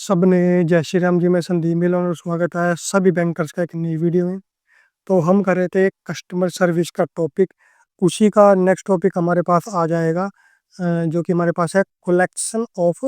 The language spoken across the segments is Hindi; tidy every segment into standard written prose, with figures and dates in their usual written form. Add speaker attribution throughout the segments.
Speaker 1: सबने जय श्री राम जी। मैं संदीप मिलन और स्वागत है सभी बैंकर्स का एक नई वीडियो में। तो हम कर रहे थे कस्टमर सर्विस का टॉपिक, उसी का नेक्स्ट टॉपिक हमारे पास आ जाएगा, जो कि हमारे पास है collection of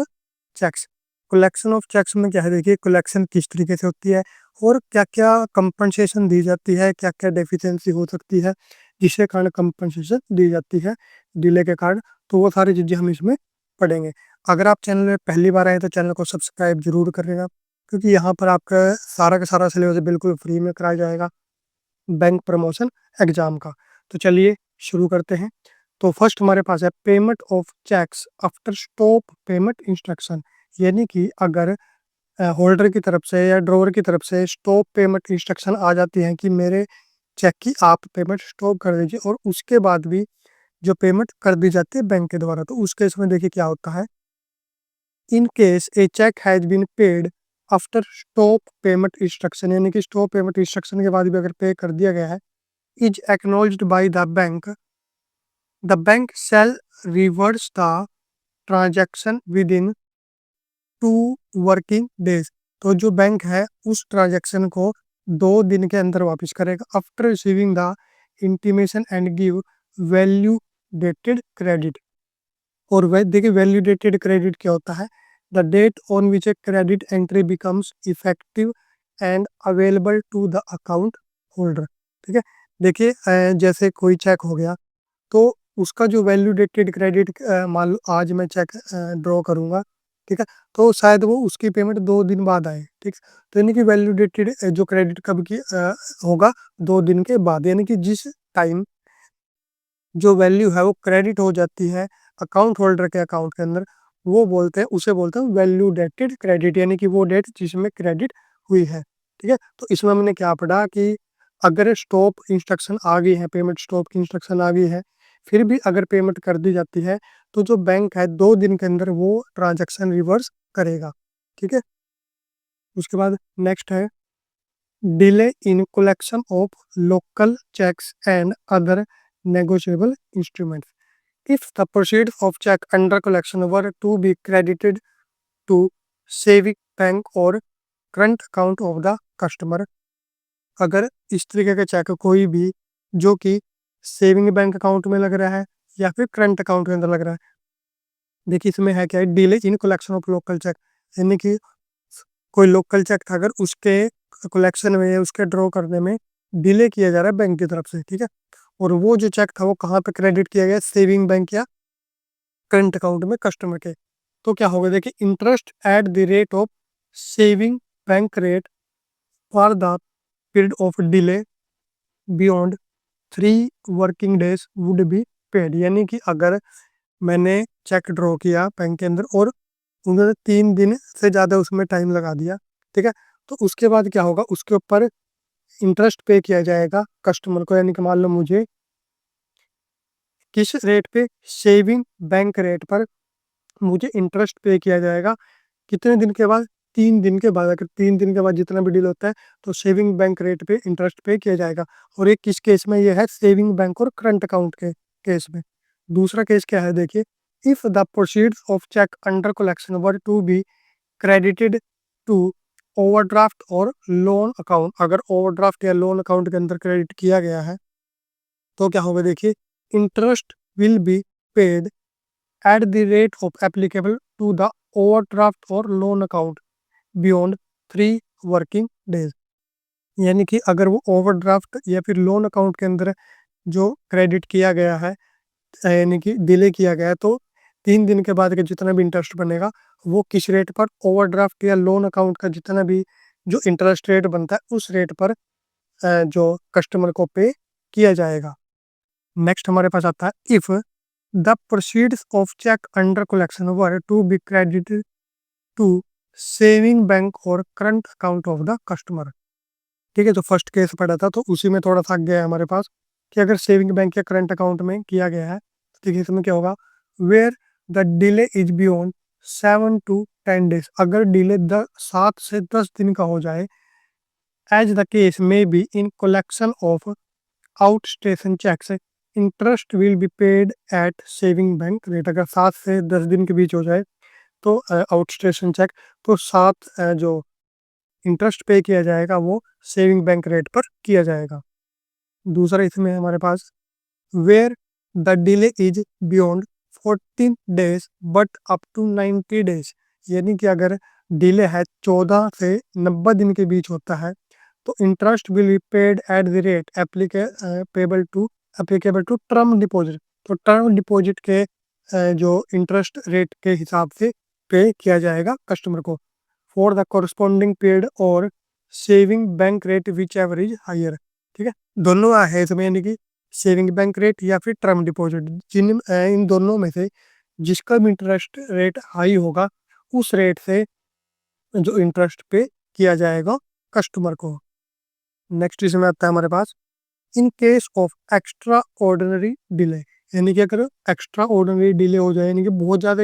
Speaker 1: cheques. Collection of cheques में क्या है, देखिए कलेक्शन किस तरीके से होती है और क्या क्या कंपनसेशन दी जाती है, क्या क्या डेफिशिएंसी हो सकती है जिसके कारण कंपनसेशन दी जाती है डिले के कारण। तो वो सारी चीज़ें हम इसमें पढ़ेंगे। अगर आप चैनल में पहली बार आए तो चैनल को सब्सक्राइब जरूर करिएगा, क्योंकि यहाँ पर आपका सारा का सारा सिलेबस बिल्कुल फ्री में कराया जाएगा बैंक प्रमोशन एग्जाम का। तो चलिए शुरू करते हैं। तो फर्स्ट हमारे पास है payment of cheques after stop payment instruction, यानी कि अगर होल्डर की तरफ से या ड्रॉवर की तरफ से स्टॉप पेमेंट इंस्ट्रक्शन आ जाती है कि मेरे चेक की आप पेमेंट स्टॉप कर दीजिए, और उसके बाद भी जो पेमेंट कर दी जाती है बैंक के द्वारा, तो उस केस में देखिए क्या होता है। In case a cheque has been paid after stop payment instruction, यानी कि स्टॉप पेमेंट इंस्ट्रक्शन के बाद भी अगर पे कर दिया गया है, is acknowledged by the bank shall reverse the transaction within 2 working days. तो जो बैंक है उस ट्रांजैक्शन को 2 दिन के अंदर वापस करेगा after receiving the intimation and give validated credit. और वह देखिए वैलिडेटेड क्रेडिट क्या होता है, the date on which a credit entry becomes effective and available to the account holder. ठीक है, देखिए जैसे कोई चेक हो गया तो उसका जो वैलिडेटेड क्रेडिट, मान लो आज मैं चेक ड्रॉ करूंगा, ठीक है, तो शायद वो उसकी पेमेंट 2 दिन बाद आए। ठीक, तो यानी कि वैलिडेटेड जो क्रेडिट कब की होगा, 2 दिन के बाद, यानी कि जिस टाइम जो वैल्यू है वो क्रेडिट हो जाती है अकाउंट होल्डर के अकाउंट के अंदर, वो बोलते हैं, उसे बोलते हैं वैल्यू डेटेड क्रेडिट, यानी कि वो डेट जिसमें क्रेडिट हुई है। ठीक है, तो इसमें हमने क्या पढ़ा कि अगर स्टॉप इंस्ट्रक्शन आ गई है, पेमेंट स्टॉप की इंस्ट्रक्शन आ गई है, फिर भी अगर पेमेंट कर दी जाती है, तो जो बैंक है 2 दिन के अंदर वो ट्रांजेक्शन रिवर्स करेगा। ठीक है, उसके बाद नेक्स्ट है delay in collection of local cheques and other negotiable instruments. If the proceeds of check under collection were to be credited to saving bank or current account of the customer, अगर इस तरीके का चेक कोई भी जो कि सेविंग बैंक अकाउंट में लग रहा है या फिर करंट अकाउंट के अंदर लग रहा है, देखिए इसमें है क्या है, delay in collection of local cheque, यानी कि कोई लोकल चेक था, अगर उसके कलेक्शन में या उसके ड्रॉ करने में डिले किया जा रहा है बैंक की तरफ से, ठीक है, और वो जो चेक था वो कहाँ पे क्रेडिट किया गया, सेविंग बैंक या करंट अकाउंट में कस्टमर के, तो क्या होगा, देखिए interest eight the rate of saving bank rate for the period of delay beyond 3 working days would be paid, यानी कि अगर मैंने चेक ड्रॉ किया बैंक के अंदर और उन्होंने 3 दिन से ज़्यादा उसमें टाइम लगा दिया, ठीक है, तो उसके बाद क्या होगा, उसके ऊपर इंटरेस्ट पे किया जाएगा कस्टमर को, यानी कि मान लो मुझे किस रेट पे, सेविंग बैंक रेट पर मुझे इंटरेस्ट पे किया जाएगा, कितने दिन के बाद, 3 दिन के बाद। अगर 3 दिन के बाद जितना भी डील होता है तो सेविंग बैंक रेट पे इंटरेस्ट पे किया जाएगा। और ये किस केस में, ये है सेविंग बैंक और करंट अकाउंट के केस में। दूसरा केस क्या है, देखिए if the proceeds of cheque under collection were to be credited to overdraft और लोन अकाउंट, अगर ओवरड्राफ्ट या लोन अकाउंट के अंदर क्रेडिट किया गया है तो क्या होगा, देखिए interest will be paid at the rate of applicable to the overdraft और loan account beyond 3 working days, यानी कि अगर वो ओवरड्राफ्ट या फिर लोन अकाउंट के अंदर जो क्रेडिट किया गया है, यानी कि डिले किया गया है, तो 3 दिन के बाद का जितना भी इंटरेस्ट बनेगा वो किस रेट पर, ओवरड्राफ्ट या लोन अकाउंट का जितना भी जो इंटरेस्ट रेट बनता है उस रेट पर जो कस्टमर को पे किया जाएगा। नेक्स्ट हमारे पास आता है if the proceeds of cheque under collection were to be credited to saving bank और current account of the customer. ठीक है, तो फर्स्ट केस पढ़ा था तो उसी में थोड़ा सा गया है हमारे पास कि अगर सेविंग बैंक या करंट अकाउंट में किया गया है, तो देखिए इसमें क्या होगा, where the delay is beyond 7 to 10 days, अगर डिले 7 से 10 दिन का हो जाए, as the case may be in collection of outstation cheques, interest will be paid at saving bank rate, अगर 7 से 10 दिन के बीच हो जाए तो आउटस्टेशन चेक, तो साथ जो इंटरेस्ट पे किया जाएगा वो सेविंग बैंक रेट पर किया जाएगा। दूसरा इसमें हमारे पास where the delay is beyond 14 days but up to 90 days, यानी कि अगर डिले है 14 से 90 दिन के बीच होता है तो interest will be paid at the rate applicable to term deposit. तो टर्म डिपॉजिट के जो इंटरेस्ट रेट के हिसाब से पे किया जाएगा कस्टमर को फॉर द कोरस्पॉन्डिंग पीरियड और saving bank rate whichever is higher. ठीक है, दोनों है इसमें, यानी कि सेविंग बैंक रेट या फिर टर्म डिपॉजिट, इन दोनों में से जिसका भी इंटरेस्ट रेट हाई होगा उस रेट से जो इंटरेस्ट पे किया जाएगा कस्टमर को। नेक्स्ट इसमें आता है हमारे पास in case of extraordinary delay, यानी कि अगर एक्स्ट्रा ऑर्डिनरी डिले हो जाए, यानी कि बहुत ज़्यादा